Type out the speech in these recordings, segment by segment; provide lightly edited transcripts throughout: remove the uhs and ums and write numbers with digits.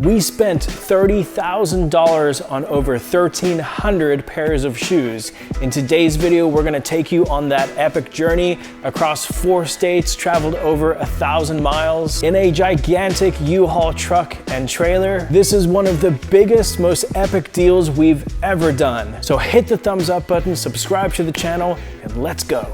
We spent $30,000 on over 1,300 pairs of shoes. In today's video, we're gonna take you on that epic journey across 4 states, traveled over 1,000 miles in a gigantic U-Haul truck and trailer. This is one of the biggest, most epic deals we've ever done. So hit the thumbs up button, subscribe to the channel, and let's go.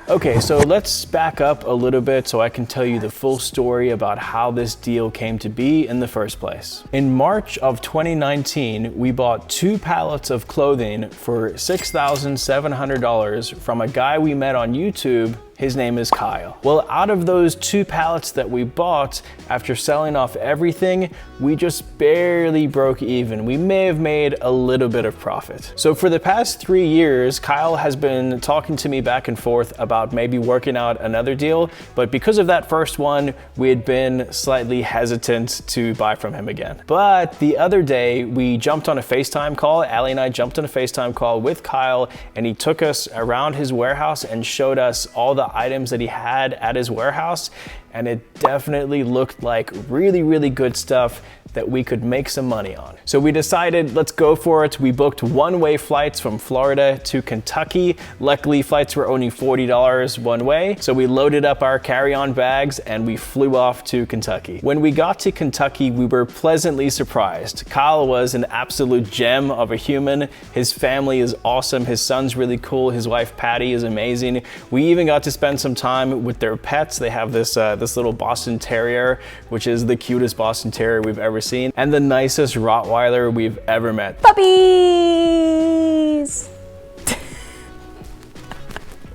Okay, so let's back up a little bit so I can tell you the full story about how this deal came to be in the first place. In March of 2019, we bought 2 pallets of clothing for $6,700 from a guy we met on YouTube. His name is Kyle. Well, out of those 2 pallets that we bought, after selling off everything, we just barely broke even. We may have made a little bit of profit. So for the past 3 years, Kyle has been talking to me back and forth about maybe working out another deal, but because of that first one, we had been slightly hesitant to buy from him again. But the other day, we jumped on a FaceTime call. Allie and I jumped on a FaceTime call with Kyle, and he took us around his warehouse and showed us all the items that he had at his warehouse, and it definitely looked like really, really good stuff that we could make some money on. So we decided, let's go for it. We booked one-way flights from Florida to Kentucky. Luckily, flights were only $40 one way. So we loaded up our carry-on bags and we flew off to Kentucky. When we got to Kentucky, we were pleasantly surprised. Kyle was an absolute gem of a human. His family is awesome. His son's really cool. His wife, Patty, is amazing. We even got to spend some time with their pets. They have this little Boston Terrier, which is the cutest Boston Terrier we've ever seen, and the nicest Rottweiler we've ever met. Puppies!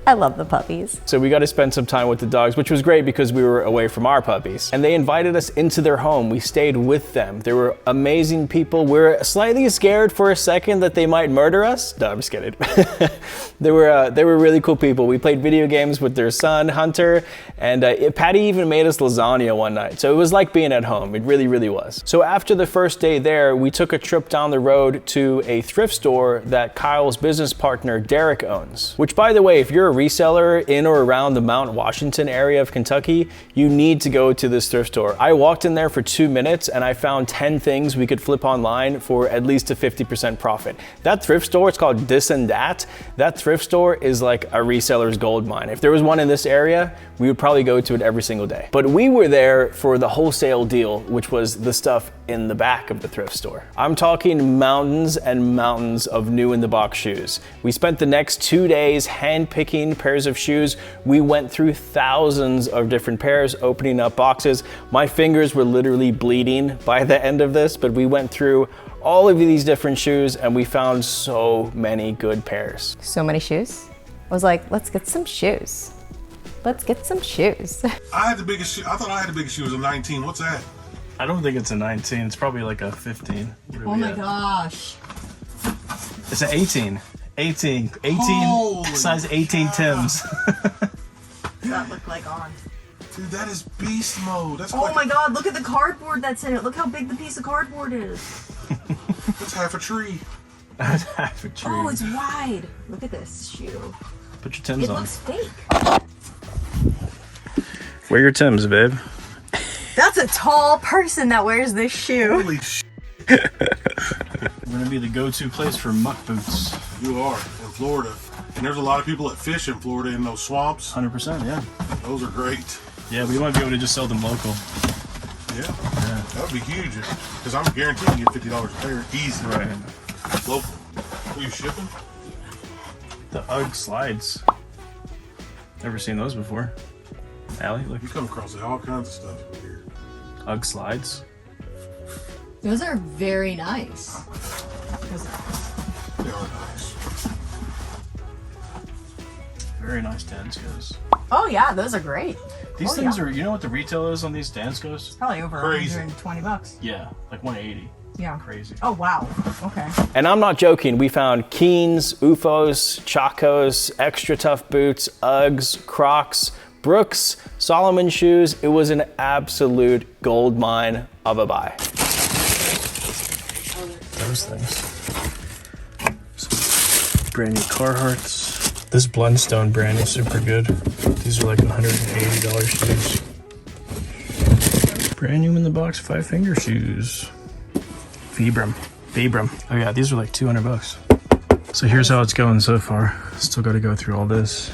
I love the puppies. So we got to spend some time with the dogs, which was great because we were away from our puppies. And they invited us into their home. We stayed with them. They were amazing people. We were slightly scared for a second that they might murder us. No, I'm just kidding. They were really cool people. We played video games with their son, Hunter, and Patty even made us lasagna one night. So it was like being at home. It really, really was. So after the first day there, we took a trip down the road to a thrift store that Kyle's business partner, Derek, owns. Which, by the way, if you're a reseller in or around the Mount Washington area of Kentucky, you need to go to this thrift store. I walked in there for 2 minutes and I found 10 things we could flip online for at least a 50% profit. That thrift store, it's called This and That. That thrift store is like a reseller's gold mine. If there was one in this area, we would probably go to it every single day. But we were there for the wholesale deal, which was the stuff in the back of the thrift store. I'm talking mountains and mountains of new in the box shoes. We spent the next 2 days hand-picking pairs of shoes. We went through thousands of different pairs, opening up boxes. My fingers were literally bleeding by the end of this, but we went through all of these different shoes and we found so many good pairs. So many shoes? I was like, let's get some shoes. Let's get some shoes. I had the biggest shoe. I thought I had the biggest shoe. It was a 19. What's that? I don't think it's a 19. It's probably like a 15. Oh my gosh. It's an 18. 18. Holy Size 18 God. Tims. Does that look like on? Dude, that is beast mode. That's Oh like my god, look at the cardboard that's in it. Look how big the piece of cardboard is. that's half a tree. That's half a tree. Oh, it's wide. Look at this shoe. Put your Tims It on. looks fake. Wear your Tims, babe. That's a tall person that wears this shoe. Holy shit. We're gonna be the go-to place for muck boots. You are in Florida. And there's a lot of people that fish in Florida in those swamps. 100%, yeah. Those are great. Yeah, we might be able to just sell them local. Yeah. That would be huge. Because I'm guaranteeing you $50 a pair. Easy. Right. Local. Are you shipping? The UGG slides. Never seen those before. Allie, look. You come across all kinds of stuff over here. UGG slides. Those are very nice. They are nice. Very nice Danskos. Oh yeah, those are great. These things are, you know what the retail is on these Danskos? Probably over Crazy. 120 bucks. Yeah, like 180. Yeah. Crazy. Oh wow. Okay. And I'm not joking, we found Keens, UFOs, Chacos, extra tough boots, Uggs, Crocs, Brooks, Solomon shoes. It was an absolute gold mine of a buy. Those things. Some brand new Carhartts. This Blundstone brand is super good. These are like $180 shoes. Brand new in the box 5-finger shoes. Vibram. Oh yeah, these are like 200 bucks. So here's how it's going so far. Still got to go through all this,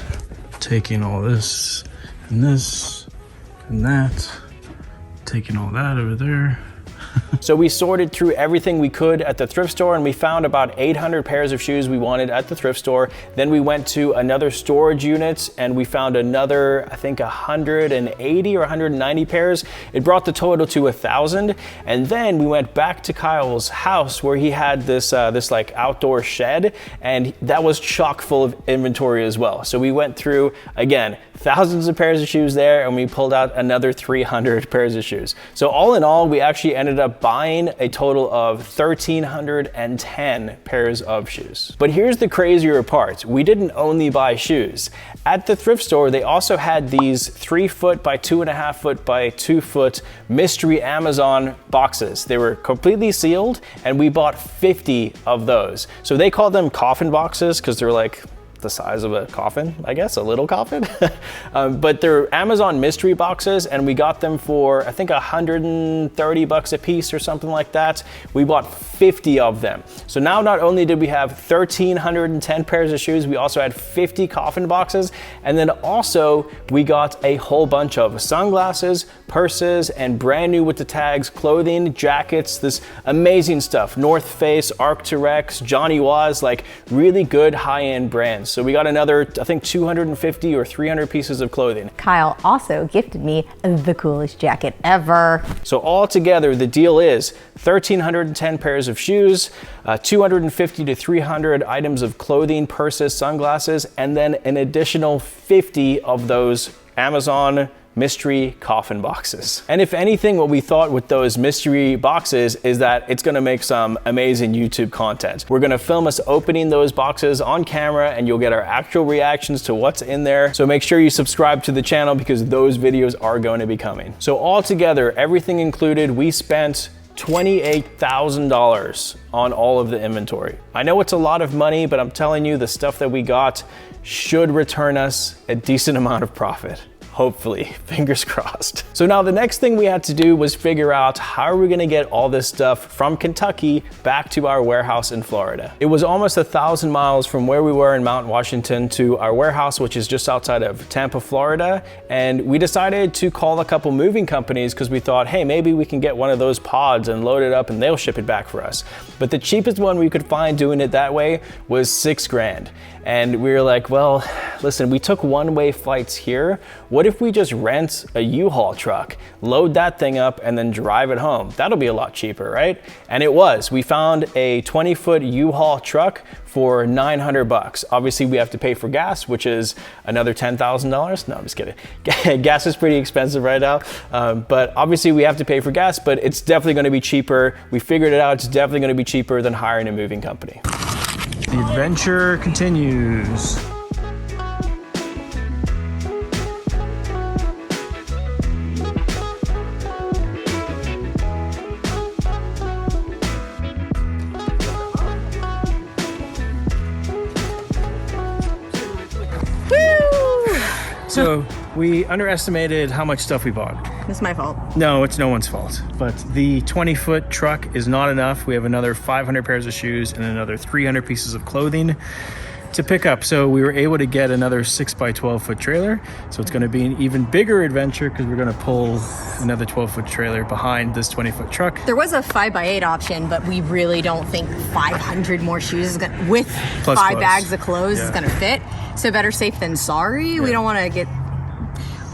taking all this and that, taking all that over there. So we sorted through everything we could at the thrift store, and we found about 800 pairs of shoes we wanted at the thrift store. Then we went to another storage unit and we found another, I think 180 or 190 pairs. It brought the total to 1,000. And then we went back to Kyle's house where he had this like outdoor shed, and that was chock full of inventory as well. So we went through, again, thousands of pairs of shoes there, and we pulled out another 300 pairs of shoes. So all in all, we actually ended up buying a total of 1,310 pairs of shoes. But here's the crazier part. We didn't only buy shoes. At the thrift store, they also had these 3 foot by 2.5 foot by 2 foot mystery Amazon boxes. They were completely sealed, and we bought 50 of those. So they call them coffin boxes because they're like the size of a coffin, I guess, a little coffin. But they're Amazon mystery boxes, and we got them for, I think, 130 bucks a piece or something like that. We bought 50 of them. So now not only did we have 1,310 pairs of shoes, we also had 50 coffin boxes. And then also we got a whole bunch of sunglasses, purses, and brand new with the tags, clothing, jackets, this amazing stuff. North Face, Arc'teryx, Johnny Was, like really good high-end brands. So we got another, I think, 250 or 300 pieces of clothing. Kyle also gifted me the coolest jacket ever. So all together, the deal is 1,310 pairs of shoes, 250 to 300 items of clothing, purses, sunglasses, and then an additional 50 of those Amazon mystery coffin boxes. And if anything, what we thought with those mystery boxes is that it's gonna make some amazing YouTube content. We're gonna film us opening those boxes on camera, and you'll get our actual reactions to what's in there. So make sure you subscribe to the channel because those videos are going to be coming. So all together, everything included, we spent $28,000 on all of the inventory. I know it's a lot of money, but I'm telling you, the stuff that we got should return us a decent amount of profit. Hopefully, fingers crossed. So now the next thing we had to do was figure out how are we gonna get all this stuff from Kentucky back to our warehouse in Florida. It was almost 1,000 miles from where we were in Mount Washington to our warehouse, which is just outside of Tampa, Florida. And we decided to call a couple moving companies because we thought, hey, maybe we can get one of those pods and load it up and they'll ship it back for us. But the cheapest one we could find doing it that way was $6 grand. And we were like, well, listen, we took one-way flights here. What if we just rent a U-Haul truck, load that thing up, and then drive it home? That'll be a lot cheaper, right? And it was. We found a 20-foot U-Haul truck for 900 bucks. Obviously, we have to pay for gas, which is another $10,000. No, I'm just kidding. Gas is pretty expensive right now, but obviously we have to pay for gas, but it's definitely gonna be cheaper. We figured it out. It's definitely gonna be cheaper than hiring a moving company. The adventure continues. So we underestimated how much stuff we bought. It's my fault. No, it's no one's fault. But the 20-foot truck is not enough. We have another 500 pairs of shoes and another 300 pieces of clothing to pick up. So we were able to get another 6 by 12 foot trailer. So it's going to be an even bigger adventure because we're going to pull another 12-foot trailer behind this 20-foot truck. There was a 5x8 option, but we really don't think 500 more shoes is gonna, with Plus 5 clothes. bags of clothes is gonna fit. So better safe than sorry. We don't want to get.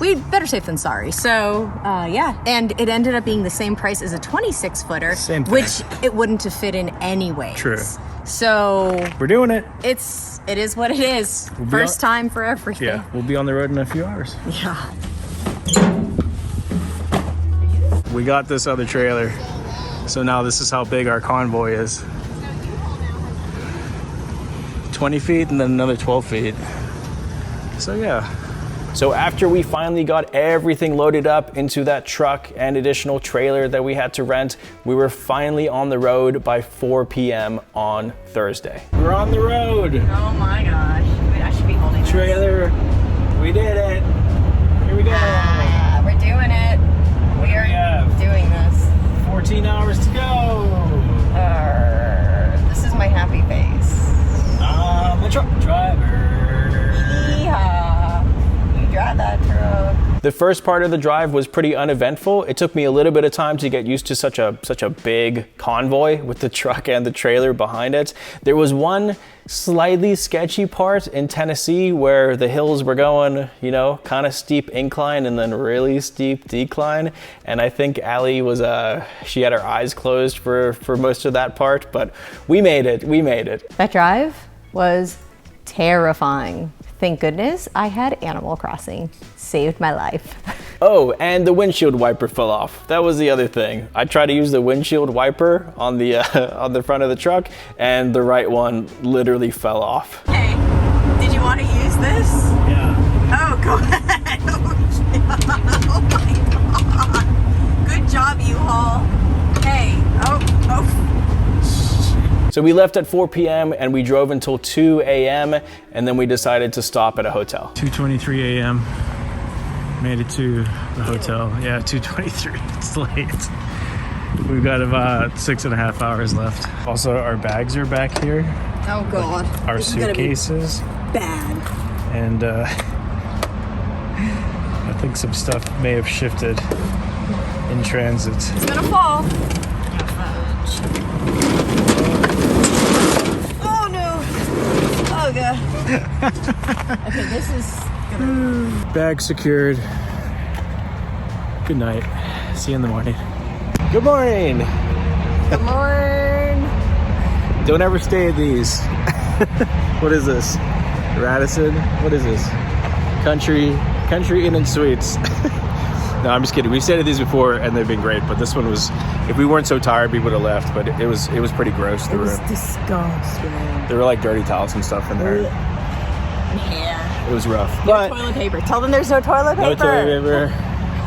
We better safe than sorry. So yeah, and it ended up being the same price as a 26-footer, Same thing. which it wouldn't have fit in anyway. True. So We're doing it. it is what it is. We'll be First time for everything. Yeah, we'll be on the road in a few hours. Yeah. We got this other trailer. So now this is how big our convoy is. 20 feet and then another 12 feet. So yeah. So after we finally got everything loaded up into that truck and additional trailer that we had to rent, we were finally on the road by 4 p.m. on Thursday. We're on the road. Oh my gosh. Wait, I should be holding this. Trailer, we did it. Here we go. We're doing it. We are doing The first part of the drive was pretty uneventful. It took me a little bit of time to get used to such a big convoy with the truck and the trailer behind it. There was one slightly sketchy part in Tennessee where the hills were going, you know, kind of steep incline and then really steep decline. And I think Allie was, she had her eyes closed for most of that part, but we made it. That drive was terrifying. Thank goodness I had Animal Crossing. Saved my life. Oh, and the windshield wiper fell off. That was the other thing. I tried to use the windshield wiper on the front of the truck, and the right one literally fell off. Hey, did you want to use this? Yeah. Oh, go ahead. Oh my God. Good job, U-Haul. Hey, oh. So we left at 4 p.m. and we drove until 2 a.m. and then we decided to stop at a hotel. 2:23 a.m. Made it to the hotel. Yeah, 2:23. It's late. We've got about 6.5 hours left. Also, our bags are back here. Oh God. Our suitcases. Bad. And I think some stuff may have shifted in transit. It's gonna fall. Oh no. Oh God. Okay, this is gonna... Bag secured. Good night. See you in the morning. Good morning. Good morning. Don't ever stay at these. What is this? Radisson? What is this? Country Inn and Suites. No, I'm just kidding. We stayed at these before and they've been great, but this one was, if we weren't so tired, we would have left, but it was pretty gross, the room. Disgusting. There were like dirty towels and stuff in there. Yeah. It was rough. No But toilet paper. Tell them there's no toilet paper. no toilet paper.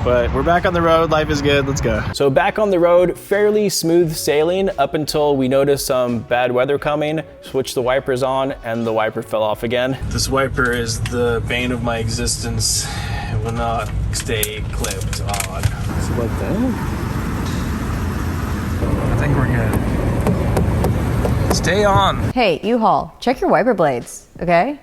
But we're back on the road. Life is good. Let's go. So back on the road, fairly smooth sailing up until we noticed some bad weather coming. Switched the wipers on and the wiper fell off again. This wiper is the bane of my existence. It will not stay clipped on. So like that. I think we're good. Stay on. Hey, U-Haul, check your wiper blades, okay?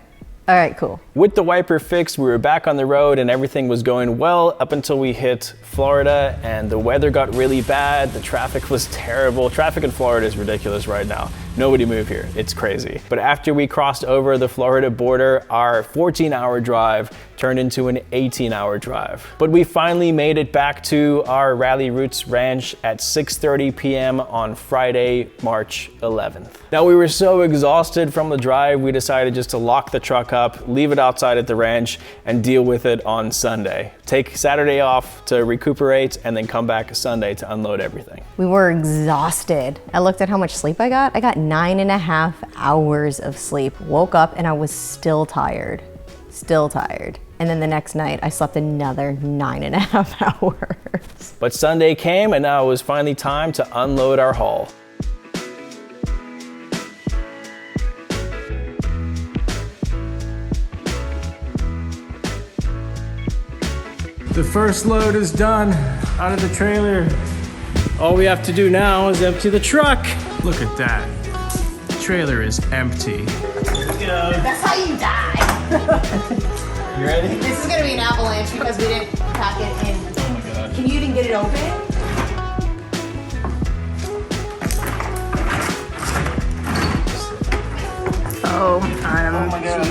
All right, cool. With the wiper fixed, we were back on the road and everything was going well up until we hit Florida and the weather got really bad. The traffic was terrible. Traffic in Florida is ridiculous right now. Nobody move here. It's crazy. But after we crossed over the Florida border, our 14-hour drive turned into an 18-hour drive. But we finally made it back to our Ralli Roots ranch at 6:30 p.m. on Friday, March 11th. Now we were so exhausted from the drive, we decided just to lock the truck up, leave it outside at the ranch, and deal with it on Sunday. Take Saturday off to recuperate and then come back Sunday to unload everything. We were exhausted. I looked at how much sleep I got. I got 9.5 hours of sleep. Woke up and I was still tired. And then the next night I slept another 9.5 hours. But Sunday came and now it was finally time to unload our haul. The first load is done out of the trailer. All we have to do now is empty the truck. Look at that. The trailer is empty. That's how you die. You ready? This is gonna be an avalanche because we didn't pack it in. Oh my God. Can you even get it open? Oh, Oh my gosh.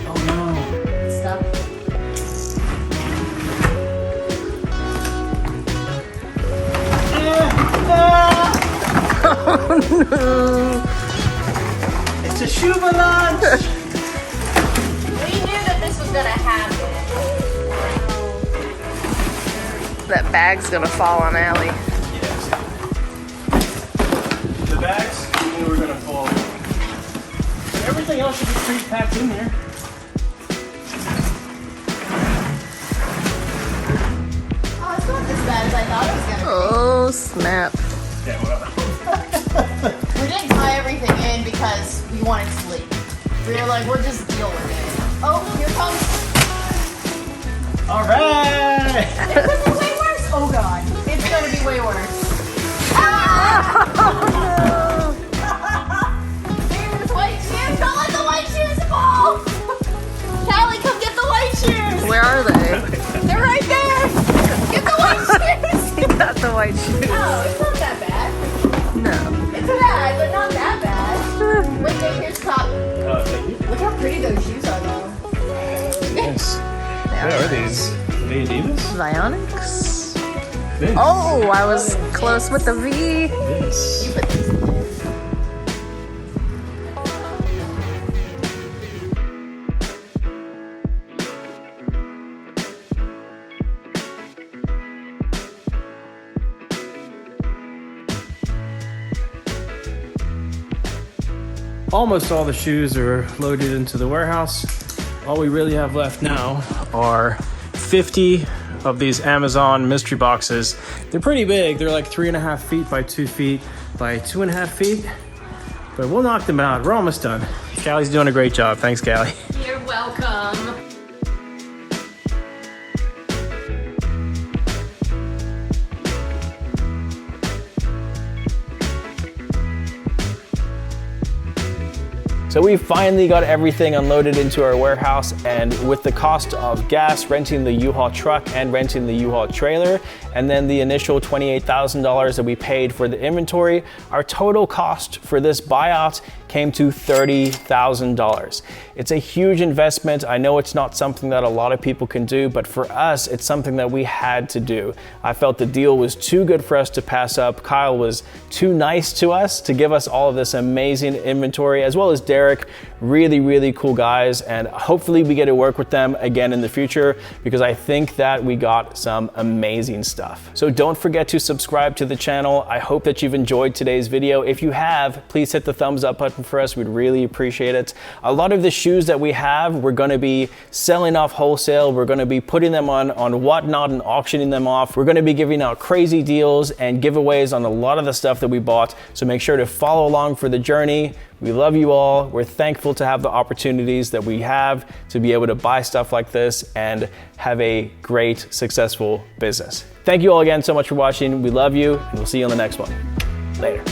Oh no. Stuff. Oh no. It's a shoe avalanche. We knew that this was gonna happen. That bag's gonna fall on Allie. Yes. The bags, we knew were gonna fall. Everything else should be pre-packed in here. Oh, it's not as bad as I thought it was gonna Oh, snap. Yeah, well. be. We didn't tie everything in because we wanted sleep. We were like, we'll just deal with it. Oh, here comes. All right. This is way worse. Oh God, it's gonna be way worse. Ah! Oh no! Here's white shoes. Don't let the white shoes fall. Callie, come get the white shoes. Where are they? white shoes. Oh, it's not that bad. No. It's bad, but not that bad. Wait, Dave, here's top. Thank you. Look how pretty those shoes are, though. Yes. What are these? Are they Adidas? Vionics. This. Oh, I was close with the V. Yes. Almost all the shoes are loaded into the warehouse. All we really have left now are 50 of these Amazon mystery boxes. They're pretty big. They're like 3.5 feet by 2 feet by 2.5 feet. But we'll knock them out. We're almost done. Callie's doing a great job. Thanks, Callie. You're welcome. So we finally got everything unloaded into our warehouse, and with the cost of gas, renting the U-Haul truck and renting the U-Haul trailer, and then the initial $28,000 that we paid for the inventory, our total cost for this buyout came to $30,000. It's a huge investment. I know it's not something that a lot of people can do, but for us, it's something that we had to do. I felt the deal was too good for us to pass up. Kyle was too nice to us to give us all of this amazing inventory, as well as Derek. Really, really cool guys, and hopefully we get to work with them again in the future, because I think that we got some amazing stuff. So don't forget to subscribe to the channel. I hope that you've enjoyed today's video. If you have, please hit the thumbs up button for us. We'd really appreciate it. A lot of the shoes that we have, we're gonna be selling off wholesale. We're gonna be putting them on Whatnot and auctioning them off. We're gonna be giving out crazy deals and giveaways on a lot of the stuff that we bought. So make sure to follow along for the journey. We love you all. We're thankful to have the opportunities that we have to be able to buy stuff like this and have a great, successful business. Thank you all again so much for watching. We love you, and we'll see you on the next one. Later.